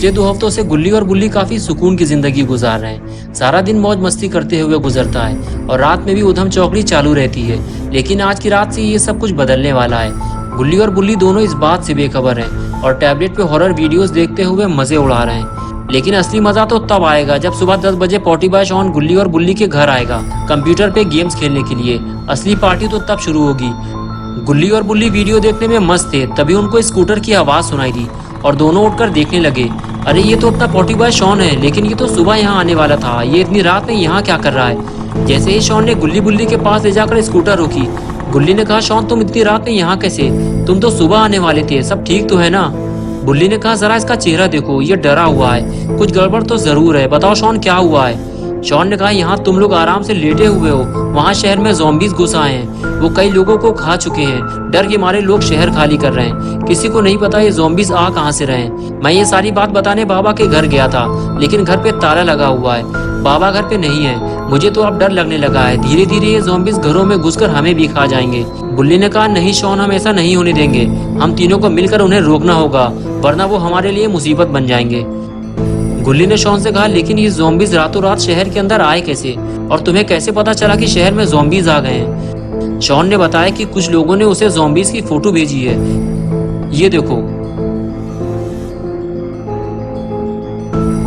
पिछले 2 हफ्तों से गुल्ली और बुल्ली काफी सुकून की जिंदगी गुजार रहे हैं। सारा दिन मौज मस्ती करते हुए गुजरता है और रात में भी उधम चौकड़ी चालू रहती है। लेकिन आज की रात से ये सब कुछ बदलने वाला है। गुल्ली और बुल्ली दोनों इस बात से बेखबर हैं और टैबलेट पे हॉरर वीडियोस देखते हुए मजे उड़ा रहे हैं। लेकिन असली मजा तो तब आएगा जब सुबह 10 बजे पॉटी बॉय शॉन गुल्ली और बुल्ली के घर आएगा कंप्यूटर पे गेम्स खेलने के लिए। असली पार्टी तो तब शुरू होगी। गुल्ली और बुल्ली वीडियो देखने में मस्त थे, तभी उनको स्कूटर की आवाज सुनाई दी और दोनों उठकर देखने लगे। अरे ये तो अपना पॉटी बॉय शॉन है, लेकिन ये तो सुबह यहाँ आने वाला था। ये इतनी रात में यहाँ क्या कर रहा है? जैसे ही शॉन ने गुल्ली बुल्ली के पास ले जाकर स्कूटर रोकी, गुल्ली ने कहा, शॉन तुम इतनी रात में यहाँ कैसे? तुम तो सुबह आने वाले थे, सब ठीक तो है ना? बुल्ली ने कहा, जरा इसका चेहरा देखो, ये डरा हुआ है, कुछ गड़बड़ तो जरूर है। बताओ शॉन क्या हुआ है? शॉन ने कहा, यहाँ तुम लोग आराम से लेटे हुए हो, वहाँ शहर में ज़ॉम्बीज़ घुस आए हैं। वो कई लोगों को खा चुके हैं। डर के मारे लोग शहर खाली कर रहे हैं। किसी को नहीं पता ये ज़ॉम्बीज़ आ कहाँ से रहे हैं। मैं ये सारी बात बताने बाबा के घर गया था, लेकिन घर पे ताला लगा हुआ है। बाबा घर पे नहीं है। मुझे तो अब डर लगने लगा है। धीरे धीरे ये ज़ॉम्बीज़ घरों में घुसकर हमें भी खा जाएंगे। बुल्ली ने कहा, नहीं शॉन, हम ऐसा नहीं होने देंगे। हम तीनों को मिलकर उन्हें रोकना होगा, वरना वो हमारे लिए मुसीबत बन जाएंगे। गुल्ली ने शॉन से कहा, लेकिन ये ज़ॉम्बीज़ रातों रात शहर के अंदर आए कैसे? और तुम्हें कैसे पता चला कि शहर में ज़ॉम्बीज़ आ गए हैं? शॉन ने बताया कि कुछ लोगों ने उसे ज़ॉम्बीज़ की फोटो भेजी है। ये देखो।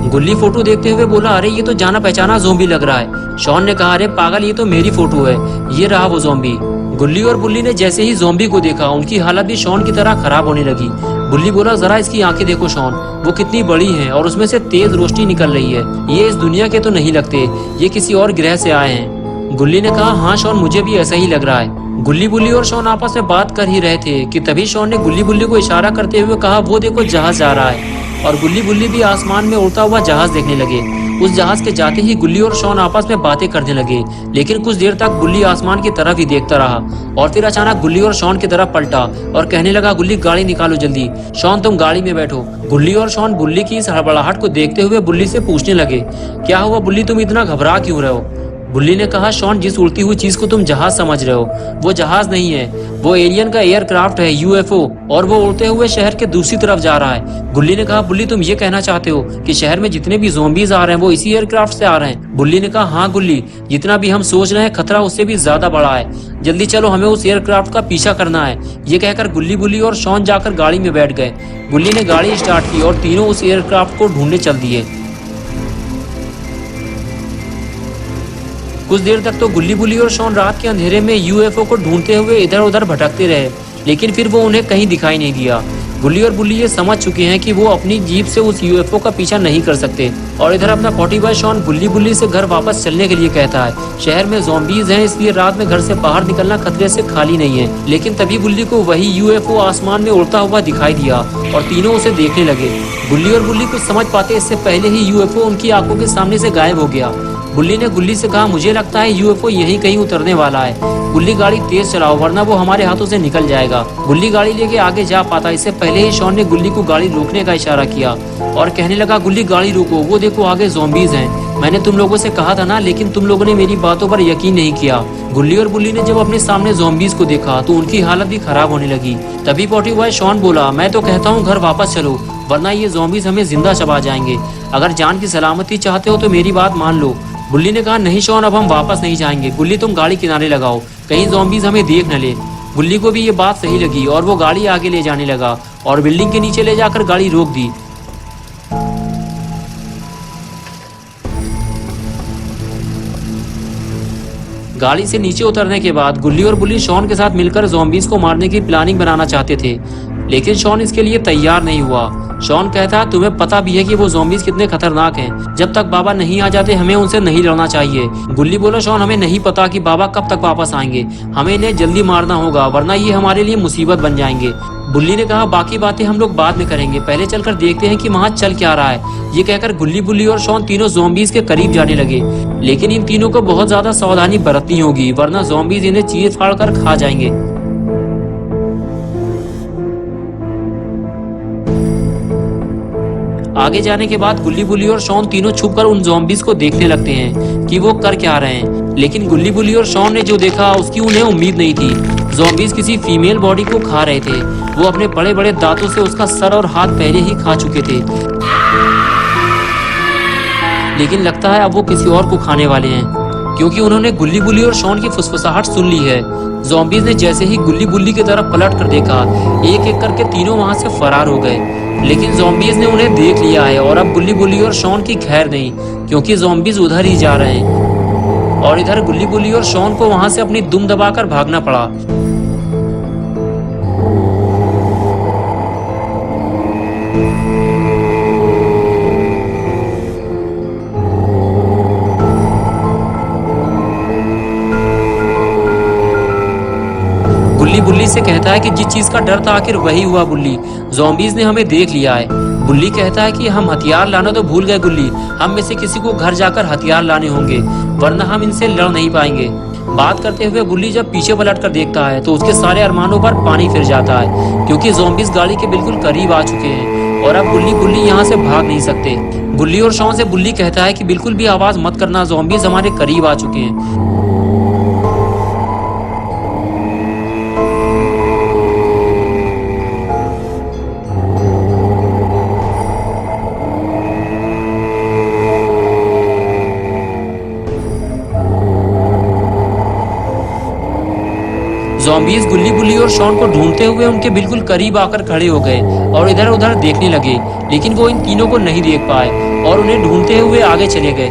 गुल्ली फोटो देखते हुए बोला, अरे ये तो जाना पहचाना ज़ॉम्बी लग रहा है। शॉन ने कहा, अरे पागल, ये तो मेरी फोटो है, ये रहा वो ज़ॉम्बी। गुल्ली और बुल्ली ने जैसे ही ज़ॉम्बी को देखा, उनकी हालत भी शॉन की तरह खराब होने लगी। बुल्ली बोला, जरा इसकी आंखें देखो शॉन, वो कितनी बड़ी हैं और उसमें से तेज रोशनी निकल रही है। ये इस दुनिया के तो नहीं लगते, ये किसी और ग्रह से आए हैं। गुल्ली ने कहा, हाँ शॉन, मुझे भी ऐसा ही लग रहा है। गुल्ली बुल्ली और शॉन आपस में बात कर ही रहे थे कि तभी शॉन ने गुल्ली बुल्ली को इशारा करते हुए कहा, वो देखो जहाज जा रहा है। और गुल्ली बुल्ली भी आसमान में उड़ता हुआ जहाज देखने लगे। उस जहाज के जाते ही गुल्ली और शॉन आपस में बातें करने लगे। लेकिन कुछ देर तक गुल्ली आसमान की तरफ ही देखता रहा और फिर अचानक गुल्ली और शॉन की तरफ पलटा और कहने लगा, गुल्ली गाड़ी निकालो जल्दी। शॉन तुम गाड़ी में बैठो। गुल्ली और शॉन बुल्ली की इस हड़बड़ाहट को देखते हुए बुल्ली से पूछने लगे, क्या हुआ बुल्ली, तुम इतना घबरा क्यों रहे हो? बुल्ली ने कहा, शॉन, जिस उड़ती हुई चीज को तुम जहाज समझ रहे हो, वो जहाज नहीं है, वो एलियन का एयरक्राफ्ट है, यूएफओ, और वो उड़ते हुए शहर के दूसरी तरफ जा रहा है। गुल्ली ने कहा, बुल्ली तुम ये कहना चाहते हो कि शहर में जितने भी ज़ॉम्बीज़ आ रहे हैं वो इसी एयरक्राफ्ट से आ रहे हैं? बुल्ली ने कहा, हाँ गुल्ली, जितना भी हम सोच रहे हैं खतरा उससे भी ज्यादा बड़ा है। जल्दी चलो, हमें उस एयरक्राफ्ट का पीछा करना है। ये कहकर गुल्ली बुल्ली और शॉन जाकर गाड़ी में बैठ गए। बुल्ली ने गाड़ी स्टार्ट की और तीनों उस एयरक्राफ्ट को ढूंढने चल दिए। कुछ देर तक तो गुल्ली बुल्ली और शॉन रात के अंधेरे में यूएफओ को ढूंढते हुए इधर उधर भटकते रहे, लेकिन फिर वो उन्हें कहीं दिखाई नहीं दिया। गुल्ली और बुल्ली ये समझ चुके हैं कि वो अपनी जीप से उस यूएफओ का पीछा नहीं कर सकते। और इधर अपना पॉटी बॉय शॉन गुल्ली बुल्ली से घर वापस चलने के लिए कहता है। शहर में ज़ॉम्बीज़ हैं, इसलिए रात में घर से बाहर निकलना खतरे से खाली नहीं है। लेकिन तभी बुल्ली को वही यूएफओ आसमान में उड़ता हुआ दिखाई दिया और तीनों उसे देखने लगे। गुल्ली और बुल्ली कुछ समझ पाते इससे पहले ही यूएफओ उनकी आंखों के सामने से गायब हो गया। बुल्ली ने गुल्ली से कहा, मुझे लगता है यूएफओ यहीं कहीं उतरने वाला है। गुल्ली गाड़ी तेज चलाओ, वरना वो हमारे हाथों से निकल जाएगा। गुल्ली गाड़ी लेके आगे जा पाता इससे पहले ही शॉन ने गुल्ली को गाड़ी रोकने का इशारा किया और कहने लगा, गुल्ली गाड़ी रोको, वो देखो आगे ज़ॉम्बीज़ हैं। मैंने तुम लोगों से कहा था ना, लेकिन तुम लोगों ने मेरी बातों पर यकीन नहीं किया। गुल्ली और बुल्ली ने जब अपने सामने ज़ॉम्बीज़ को देखा तो उनकी हालत भी खराब होने लगी। तभी पॉटी बॉय शॉन बोला, मैं तो कहता हूँ घर वापस चलो, वरना ये ज़ॉम्बीज़ हमें जिंदा चबा जाएंगे। अगर जान की सलामती चाहते हो तो मेरी बात मान लो। बुल्ली ने कहा, नहीं शॉन, अब हम वापस नहीं जाएंगे। गुल्ली तुम गाड़ी किनारे लगाओ, कहीं ज़ॉम्बीज़ हमें देख न ले। गुल्ली को भी ये बात सही लगी और वो गाड़ी आगे ले जाने लगा और बिल्डिंग के नीचे ले जाकर गाड़ी रोक दी। गाड़ी से नीचे उतरने के बाद गुल्ली और बुल्ली शॉन के साथ मिलकर ज़ॉम्बीज़ को मारने की प्लानिंग बनाना चाहते थे, लेकिन शॉन इसके लिए तैयार नहीं हुआ। शॉन कहता, तुम्हें पता भी है कि वो ज़ॉम्बीज़ कितने खतरनाक हैं। जब तक बाबा नहीं आ जाते हमें उनसे नहीं लड़ना चाहिए। गुल्ली बोला, शॉन, हमें नहीं पता कि बाबा कब तक वापस आएंगे, हमें इन्हें जल्दी मारना होगा, वरना ये हमारे लिए मुसीबत बन जाएंगे। बुल्ली ने कहा, बाकी बातें हम लोग बाद में करेंगे, पहले चलकर देखते हैं कि वहाँ चल क्या रहा है। ये कहकर गुल्ली बुल्ली और शॉन तीनों ज़ॉम्बीज़ के करीब जाने लगे, लेकिन इन तीनों को बहुत ज्यादा सावधानी बरतनी होगी, वरना ज़ॉम्बीज़ इन्हें चीर फाड़ कर खा जाएंगे। आगे जाने के बाद गुल्ली बुल्ली और शॉन तीनों छुपकर उन ज़ॉम्बीज़ को देखने लगते हैं कि वो कर क्या रहे हैं। लेकिन गुल्ली बुल्ली और शॉन ने जो देखा उसकी उन्हें उम्मीद नहीं थी। ज़ॉम्बीज़ किसी फीमेल बॉडी को खा रहे थे। वो अपने बड़े बड़े दांतों से उसका सर और हाथ पहले ही खा चुके थे। लेकिन लगता है अब वो किसी और को खाने वाले हैं, क्योंकि उन्होंने गुल्ली बुल्ली और शॉन की फुसफुसाहट सुन ली है। ज़ॉम्बीज ने जैसे ही गुल्ली बुल्ली की तरफ पलट कर देखा, एक एक करके तीनों वहां से फरार हो गए। लेकिन ज़ॉम्बीज ने उन्हें देख लिया है और अब गुल्ली बुल्ली और शॉन की खैर नहीं, क्योंकि ज़ॉम्बीज उधर ही जा रहे हैं और इधर गुल्ली बुल्ली और शॉन को वहां से अपनी दुम दबाकर भागना पड़ा। गुल्ली बुल्ली से कहता है कि जिस चीज का डर था आखिर वही हुआ बुल्ली, ज़ॉम्बीज ने हमें देख लिया है। बुल्ली कहता है कि हम हथियार लाना तो भूल गए गुल्ली, हम में से किसी को घर जाकर हथियार लाने होंगे, वरना हम इनसे लड़ नहीं पाएंगे। बात करते हुए बुल्ली जब पीछे पलट कर देखता है तो उसके सारे अरमानों पर पानी फिर जाता है, क्योंकि ज़ॉम्बीज गाड़ी के बिल्कुल करीब आ चुके हैं और अब गुल्ली बुल्ली यहाँ से भाग नहीं सकते। गुल्ली और शॉन से बुल्ली कहता है कि बिल्कुल भी आवाज मत करना, ज़ॉम्बीज हमारे करीब आ चुके हैं। ज़ॉम्बीज गुल्ली बुल्ली और शॉन को ढूंढते हुए उनके बिल्कुल करीब आकर खड़े हो गए और इधर उधर देखने लगे, लेकिन वो इन तीनों को नहीं देख पाए और उन्हें ढूंढते हुए आगे चले गए।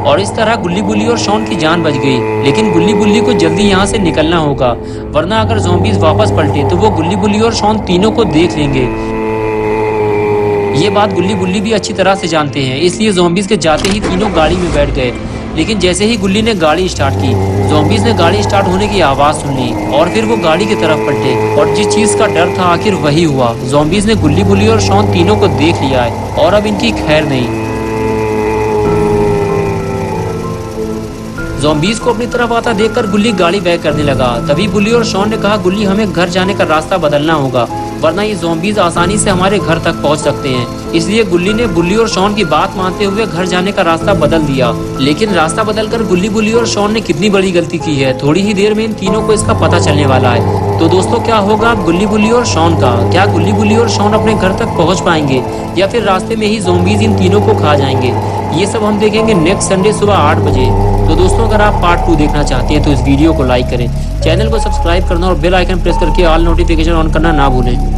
और इस तरह गुल्ली बुल्ली और शॉन की जान बच गई। लेकिन गुल्ली बुल्ली को जल्दी यहाँ से निकलना होगा, वरना अगर ज़ॉम्बीज वापस पलटे तो वो गुल्ली बुल्ली और शॉन तीनों को देख लेंगे। ये बात गुल्ली बुल्ली भी अच्छी तरह से जानते हैं, इसलिए ज़ॉम्बीज के जाते ही तीनों गाड़ी में बैठ गए। लेकिन जैसे ही गुल्ली ने गाड़ी स्टार्ट की, ज़ॉम्बीज ने गाड़ी स्टार्ट होने की आवाज़ सुन ली और फिर वो गाड़ी की तरफ पलटे और जिस चीज़ का डर था आखिर वही हुआ। ज़ॉम्बीज ने गुल्ली बुल्ली और शॉन तीनों को देख लिया है और अब इनकी खैर नहीं। ज़ॉम्बीज को अपनी तरफ आता देखकर गुल्ली गाड़ी बैक करने लगा। तभी बुल्ली और शॉन ने कहा, गुल्ली हमें घर जाने का रास्ता बदलना होगा, वरना ये ज़ॉम्बीज आसानी से हमारे घर तक पहुंच सकते हैं। इसलिए गुल्ली ने बुल्ली और शॉन की बात मानते हुए घर जाने का रास्ता बदल दिया। लेकिन रास्ता बदलकर गुल्ली बुल्ली और शॉन ने कितनी बड़ी गलती की है, थोड़ी ही देर में इन तीनों को इसका पता चलने वाला है। तो दोस्तों, क्या होगा अब गुल्ली बुल्ली और शॉन का? क्या गुल्ली बुल्ली और शॉन अपने घर तक पहुंच पाएंगे या फिर रास्ते में ही ज़ॉम्बीज इन तीनों को खा जाएंगे? ये सब हम देखेंगे नेक्स्ट संडे सुबह 8 बजे। तो दोस्तों, अगर आप पार्ट 2 देखना चाहते हैं तो इस वीडियो को लाइक करें, चैनल को सब्सक्राइब करना और बेल आइकन प्रेस करके ऑल नोटिफिकेशन ऑन करना ना भूलें।